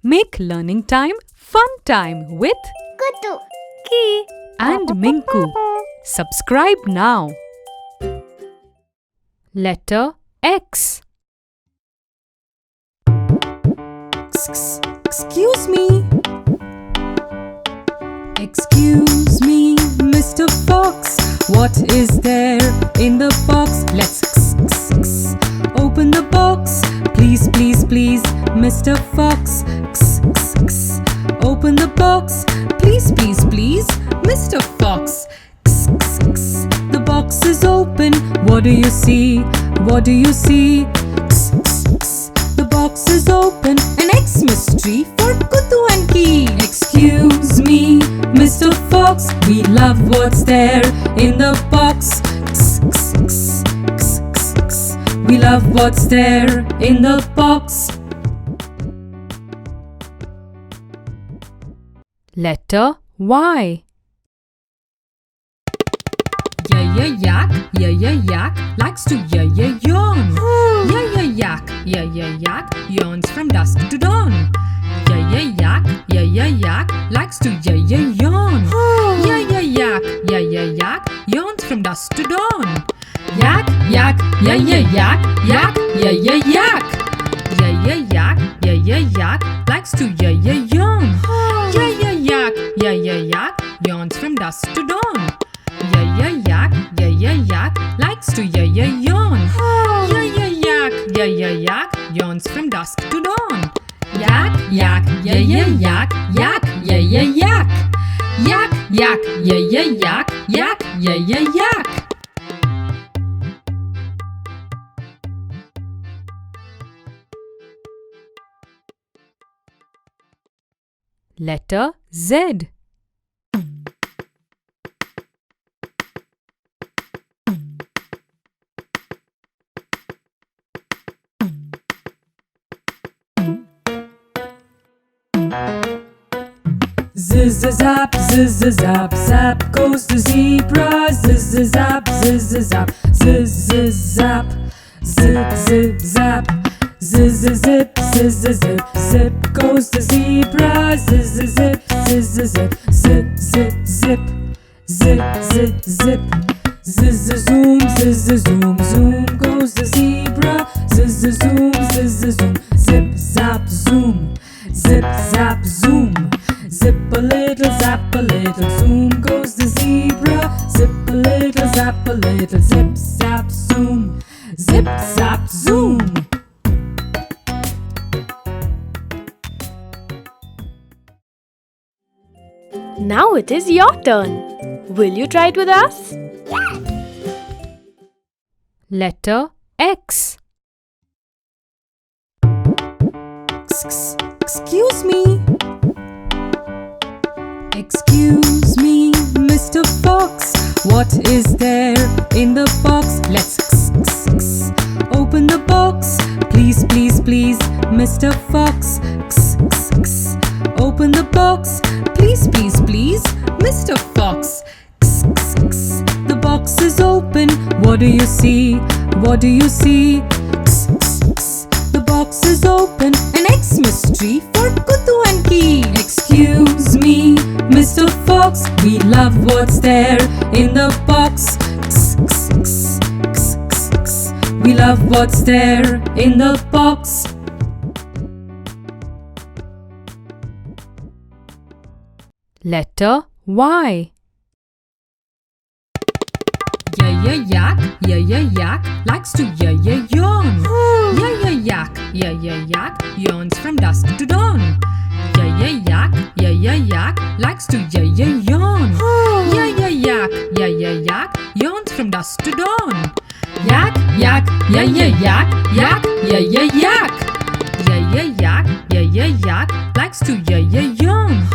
Make learning time fun time with Kutu and Minku. Subscribe now. Letter X. Excuse me. Excuse me, Mr. Fox. What is there in the box? Let's open the box. Please, please, please, Mr. Fox. Open the box. Please, please, please, Mr. Fox. The box is open. What do you see? What do you see? The box is open. An Xmas tree for Kutu and Key. Excuse me, Mr. Fox. We love what's there in the box. We love what's there in the box. Letter Y. Yak, yak, likes to yawn. Yak, yawns from dusk to dawn. Yak, likes to yawn. Yak, yawns from dusk to dawn. Yak, yak, likes to yawn. Yak, yawns from dusk to dawn. Yak, likes to yawn. Yak, yawns from dusk to dawn. Yak, yak. Letter Z. Zap, zap goes the zebra. Zap, zap, zap, zap. Zip goes the zebra. Zip, zoom, zoom goes the zebra. Zoom, zip, zap, zoom. Zip, zap, zoom. Zip a little, zap a little, zoom goes the zebra. Zip a little, zap a little, zip, zap, zoom. Zip, zap, zoom. Now it is your turn. Will you try it with us? Letter X. Excuse me. Excuse me, Mr. Fox. What is there in the box? Let's open the box. Please, please, please, Mr. Fox. Open the box. Please, please, please, Mr. Fox. The box is open. What do you see? What do you see? The box is open. An Xmas tree for Kutu and Key. Excuse me, Mr. Fox. We love what's there in the box. We love what's there in the box. Letter Y. Yak, likes to yawn. Yak, yawns from dusk to dawn. Yak, likes to yawn. Yak, yawns from dusk to dawn. Yak, likes to yawn.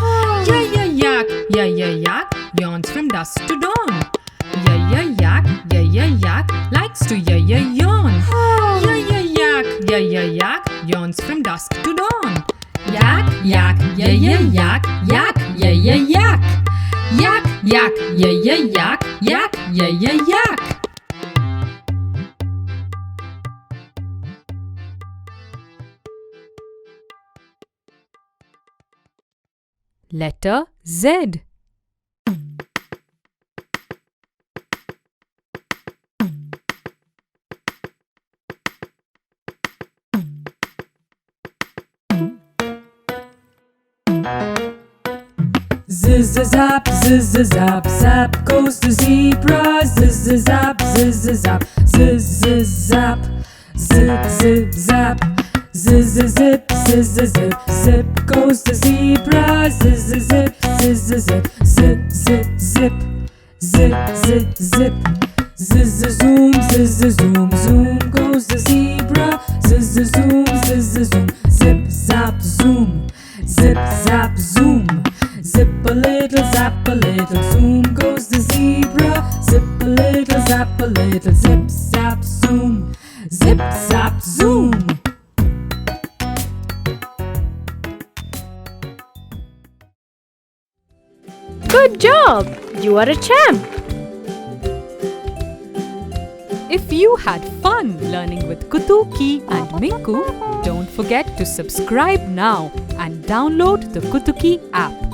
Yak, yawns from dusk to dawn. Yak, likes to yawn. Yak, yawns from dusk to dawn. Yak, yak. Letter Z. Zip, zap, zap goes the zebra. Zap, zap, zap, zip, zap. Zip, zip goes the zebra. Zip, zip. Zoom, zoom goes the zebra. Zoom, zip, zap, zoom. Zip, zap, zoom. Zip a little, zap a little, zoom goes the zebra. Zip a little, zap a little, zip, zap, zoom. Zip, zap, zoom. Good job! You are a champ! If you had fun learning with Kutuki and Minku, don't forget to subscribe now and download the Kutuki app.